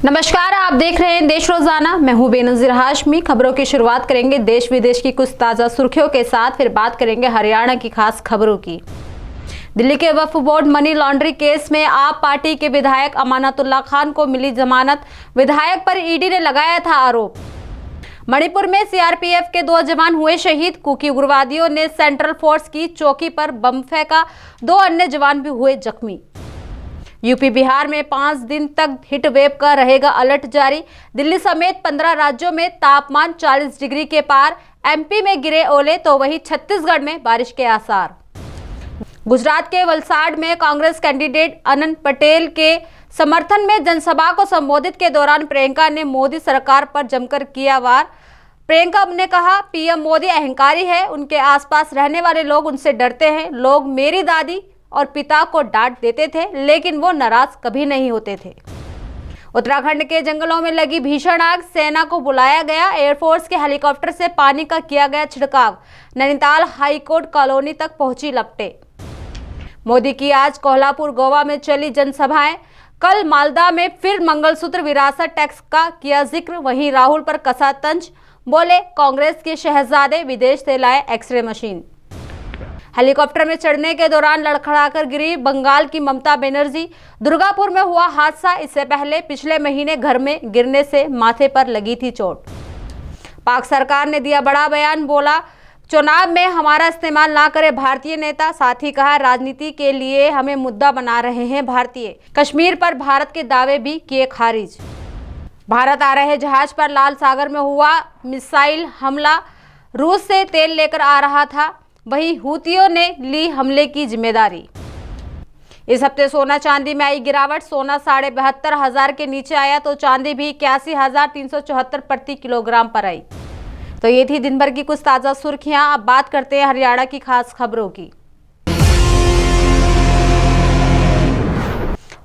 नमस्कार, आप देख रहे हैं देश रोजाना। मैं हूं बेनजीर हाशमी। खबरों की शुरुआत करेंगे देश विदेश की कुछ ताजा सुर्खियों के साथ, फिर बात करेंगे हरियाणा की खास खबरों की। दिल्ली के वक्फ बोर्ड मनी लॉन्ड्रिंग केस में आप पार्टी के विधायक अमानतुल्लाह खान को मिली जमानत, विधायक पर ईडी ने लगाया था आरोप। मणिपुर में सीआरपीएफ के 2 जवान हुए शहीद, कुकी उग्रवादियों ने सेंट्रल फोर्स की चौकी पर बम फेंका, 2 अन्य जवान भी हुए जख्मी। यूपी बिहार में 5 दिन तक हीट वेव का रहेगा अलर्ट जारी। दिल्ली समेत 15 राज्यों में तापमान 40 डिग्री के पार। एमपी में गिरे ओले तो वहीं छत्तीसगढ़ में बारिश के आसार। गुजरात के वलसाड में कांग्रेस कैंडिडेट अनंत पटेल के समर्थन में जनसभा को संबोधित के दौरान प्रियंका ने मोदी सरकार पर जमकर किया वार। प्रियंका ने कहा, पीएम मोदी अहंकारी है, उनके आसपास रहने वाले लोग उनसे डरते हैं। लोग मेरी दादी और पिता को डांट देते थे, लेकिन वो नाराज कभी नहीं होते थे। उत्तराखंड के जंगलों में लगी भीषण आग, सेना को बुलाया गया। एयरफोर्स के हेलीकॉप्टर से पानी का किया गया छिड़काव। नैनीताल हाईकोर्ट कॉलोनी तक पहुंची लपटें। मोदी की आज कोल्हापुर गोवा में चली जनसभाएं। कल मालदा में फिर मंगलसूत्र विरासत टैक्स का किया जिक्र। वहीं राहुल पर कसा तंज, बोले कांग्रेस के शहजादे विदेश से लाए एक्सरे मशीन। हेलीकॉप्टर में चढ़ने के दौरान लड़खड़ाकर गिरी बंगाल की ममता बनर्जी। दुर्गापुर में हुआ हादसा। इससे पहले पिछले महीने घर में गिरने से माथे पर लगी थी चोट। पाक सरकार ने दिया बड़ा बयान, बोला चुनाव में हमारा इस्तेमाल ना करे भारतीय नेता। साथ ही कहा, राजनीति के लिए हमें मुद्दा बना रहे हैं भारतीय। कश्मीर पर भारत के दावे भी किए खारिज। भारत आ रहे जहाज पर लाल सागर में हुआ मिसाइल हमला। रूस से तेल लेकर आ रहा था, वहीं हूतियों ने ली हमले की जिम्मेदारी। इस हफ्ते सोना चांदी में आई गिरावट। सोना 72,500 के नीचे आया तो चांदी भी 81,374 प्रति किलोग्राम पर आई। तो ये थी दिन भर की कुछ ताजा सुर्खियां। अब बात करते हैं हरियाणा की खास खबरों की।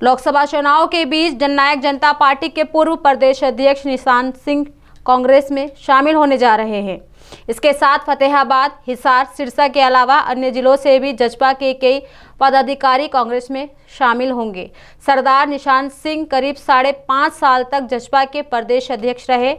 लोकसभा चुनाव के बीच जननायक जनता पार्टी के पूर्व प्रदेश अध्यक्ष निशान सिंह कांग्रेस में शामिल होने जा रहे हैं। इसके साथ फतेहाबाद, हिसार, सिरसा के अलावा अन्य जिलों से भी जजपा के कई पदाधिकारी कांग्रेस में शामिल होंगे। सरदार निशान सिंह करीब 5.5 साल तक जजपा के प्रदेश अध्यक्ष रहे।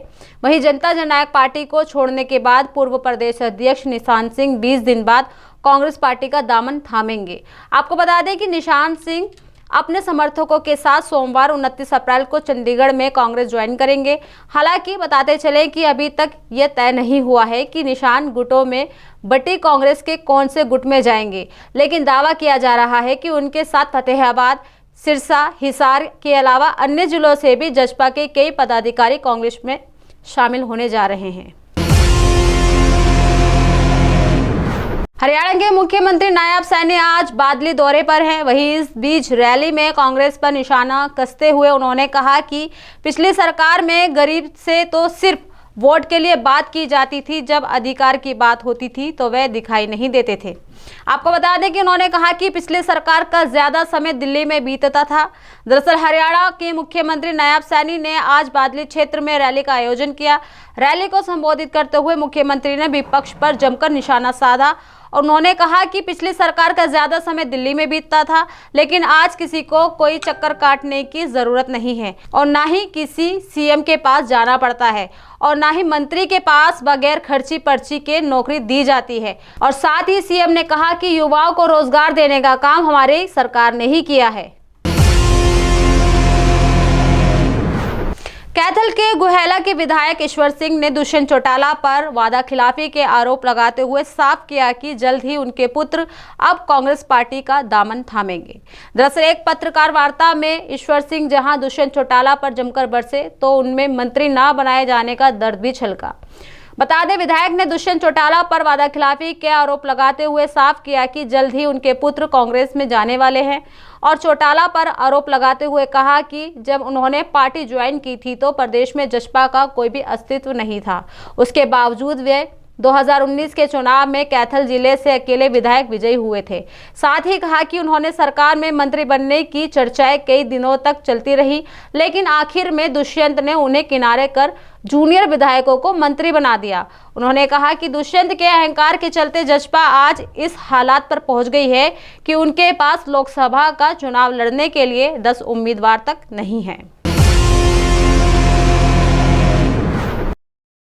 वहीं जनता जननायक पार्टी को छोड़ने के बाद पूर्व प्रदेश अध्यक्ष निशान सिंह 20 दिन बाद कांग्रेस पार्टी का दामन थामेंगे। आपको बता दें कि निशान सिंह अपने समर्थकों के साथ सोमवार 29 अप्रैल को चंडीगढ़ में कांग्रेस ज्वाइन करेंगे। हालांकि बताते चले कि अभी तक यह तय नहीं हुआ है कि निशान गुटों में बटी कांग्रेस के कौन से गुट में जाएंगे, लेकिन दावा किया जा रहा है कि उनके साथ फतेहाबाद, सिरसा, हिसार के अलावा अन्य जिलों से भी जजपा के कई पदाधिकारी कांग्रेस में शामिल होने जा रहे हैं। हरियाणा के मुख्यमंत्री नायब सैनी आज बादली दौरे पर हैं। वहीं इस बीच रैली में कांग्रेस पर निशाना कसते हुए उन्होंने कहा कि पिछली सरकार में गरीब से तो सिर्फ वोट के लिए बात की जाती थी, जब अधिकार की बात होती थी तो वह दिखाई नहीं देते थे। आपको बता दें कि उन्होंने कहा कि पिछले सरकार का ज्यादा समय दिल्ली में बीतता था। दरअसल हरियाणा के मुख्यमंत्री नायब सैनी ने आज बादली क्षेत्र में रैली का आयोजन किया। रैली को संबोधित करते हुए मुख्यमंत्री ने विपक्ष पर जमकर निशाना साधा और उन्होंने कहा कि पिछली सरकार का ज्यादा समय दिल्ली में बीतता था, लेकिन आज किसी को कोई चक्कर काटने की जरूरत नहीं है और ना ही किसी सीएम के पास जाना पड़ता है और ना ही मंत्री के पास बगैर खर्ची पर्ची के नौकरी दी जाती है। और साथ ही सीएम ने कहा कि युवाओं को रोजगार देने का काम हमारी सरकार ने ही किया है। कैथल के गुहेला के विधायक ईश्वर सिंह ने दुष्यंत चौटाला पर वादा खिलाफी के आरोप लगाते हुए साफ किया कि जल्द ही उनके पुत्र अब कांग्रेस पार्टी का दामन थामेंगे। दरअसल एक पत्रकार वार्ता में ईश्वर सिंह जहां दुष्यंत चौटाला पर जमकर बरसे तो उनमें मंत्री न बनाए जाने का दर्द भी छलका। बता दें, विधायक ने दुष्यंत चौटाला पर वादा खिलाफी के आरोप लगाते हुए साफ किया कि जल्द ही उनके पुत्र कांग्रेस में जाने वाले हैं और चौटाला पर आरोप लगाते हुए कहा कि जब उन्होंने पार्टी ज्वाइन की थी तो प्रदेश में जसपा का कोई भी अस्तित्व नहीं था। उसके बावजूद वे 2019 के चुनाव में कैथल जिले से अकेले विधायक विजयी हुए थे। साथ ही कहा कि उन्होंने सरकार में मंत्री बनने की चर्चाएं कई दिनों तक चलती रही, लेकिन आखिर में दुष्यंत ने उन्हें किनारे कर जूनियर विधायकों को मंत्री बना दिया। उन्होंने कहा कि दुष्यंत के अहंकार के चलते जसपा आज इस हालात पर पहुंच गई है कि उनके पास लोकसभा का चुनाव लड़ने के लिए 10 उम्मीदवार तक नहीं है।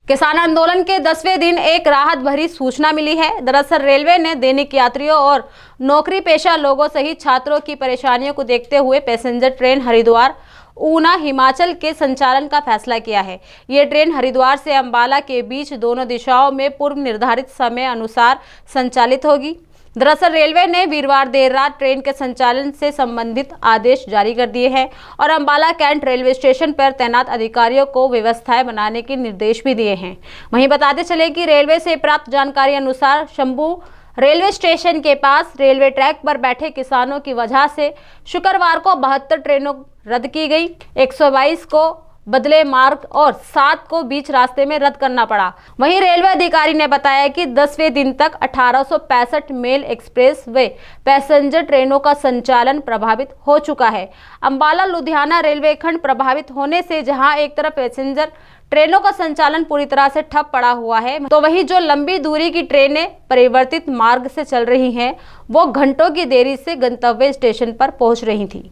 किसान आंदोलन के 10वें दिन एक राहत भरी सूचना मिली है। दरअसल रेलवे ने दैनिक यात्रियों और नौकरी पेशा लोगों सहित छात्रों की परेशानियों को देखते हुए पैसेंजर ट्रेन हरिद्वार ऊना हिमाचल के संचालन का फैसला किया है। ये ट्रेन हरिद्वार से अंबाला के बीच दोनों दिशाओं में पूर्व निर्धारित समय अनुसार संचालित होगी। दरअसल रेलवे ने वीरवार देर रात ट्रेन के संचालन से संबंधित आदेश जारी कर दिए हैं और अंबाला कैंट रेलवे स्टेशन पर तैनात अधिकारियों को व्यवस्थाएं बनाने के निर्देश भी दिए हैं। वहीं बताते चले कि रेलवे से प्राप्त जानकारी अनुसार शंभू रेलवे स्टेशन के पास रेलवे ट्रैक पर बैठे किसानों की वजह से शुक्रवार को 72 ट्रेनों रद्द की गई। 122 को बदले मार्ग और 7 को बीच रास्ते में रद्द करना पड़ा। वहीं रेलवे अधिकारी ने बताया कि 10वें दिन तक 1865 मेल एक्सप्रेस व पैसेंजर ट्रेनों का संचालन प्रभावित हो चुका है। अंबाला लुधियाना रेलवे खंड प्रभावित होने से जहां एक तरफ पैसेंजर ट्रेनों का संचालन पूरी तरह से ठप पड़ा हुआ है, तो वहीं जो लंबी दूरी की ट्रेनें परिवर्तित मार्ग से चल रही हैं, वो घंटों की देरी से गंतव्य स्टेशन पर पहुंच रही थी।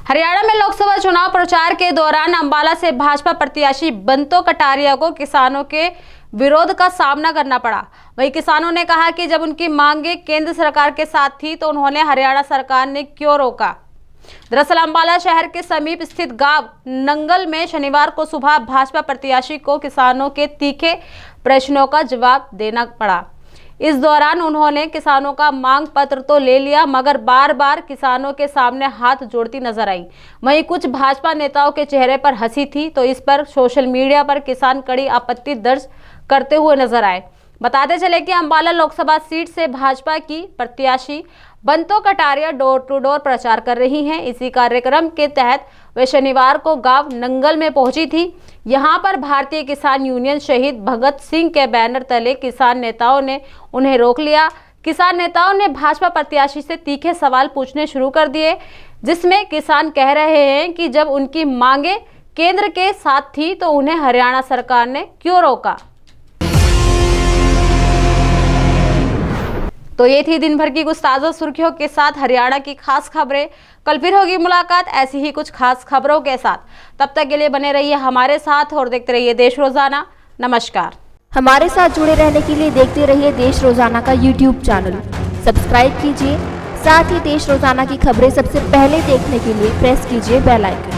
हरियाणा में लोकसभा चुनाव प्रचार के दौरान अंबाला से भाजपा प्रत्याशी बंतो कटारिया को किसानों के विरोध का सामना करना पड़ा। वहीं किसानों ने कहा कि जब उनकी मांगे केंद्र सरकार के साथ थी तो उन्होंने हरियाणा सरकार ने क्यों रोका। दरअसल अंबाला शहर के समीप स्थित गांव नंगल में शनिवार को सुबह भाजपा प्रत्याशी को किसानों के तीखे प्रश्नों का जवाब देना पड़ा। इस दौरान उन्होंने किसानों का मांग पत्र तो ले लिया, मगर बार बार किसानों के सामने हाथ जोड़ती नजर आई। वहीं कुछ भाजपा नेताओं के चेहरे पर हंसी थी, तो इस पर सोशल मीडिया पर किसान कड़ी आपत्ति दर्ज करते हुए नजर आए। बताते चले कि अंबाला लोकसभा सीट से भाजपा की प्रत्याशी Banto Kataria door to door प्रचार कर रही हैं। इसी कार्यक्रम के तहत वे शनिवार को गांव नंगल में पहुंची थी। यहां पर भारतीय किसान यूनियन शहीद भगत सिंह के बैनर तले किसान नेताओं ने उन्हें रोक लिया। किसान नेताओं ने भाजपा प्रत्याशी से तीखे सवाल पूछने शुरू कर दिए, जिसमें किसान कह रहे हैं कि जब उनकी मांगे केंद्र के साथ थी तो उन्हें हरियाणा सरकार ने क्यों रोका। तो ये थी दिन भर की कुछ ताज़ा सुर्खियों के साथ हरियाणा की खास खबरें। कल फिर होगी मुलाकात ऐसी ही कुछ खास खबरों के साथ। तब तक के लिए बने रहिए हमारे साथ और देखते रहिए देश रोजाना। नमस्कार। हमारे साथ जुड़े रहने के लिए देखते रहिए देश रोजाना का YouTube चैनल सब्सक्राइब कीजिए। साथ ही देश रोजाना की खबरें सबसे पहले देखने के लिए प्रेस कीजिए बेल आइकन।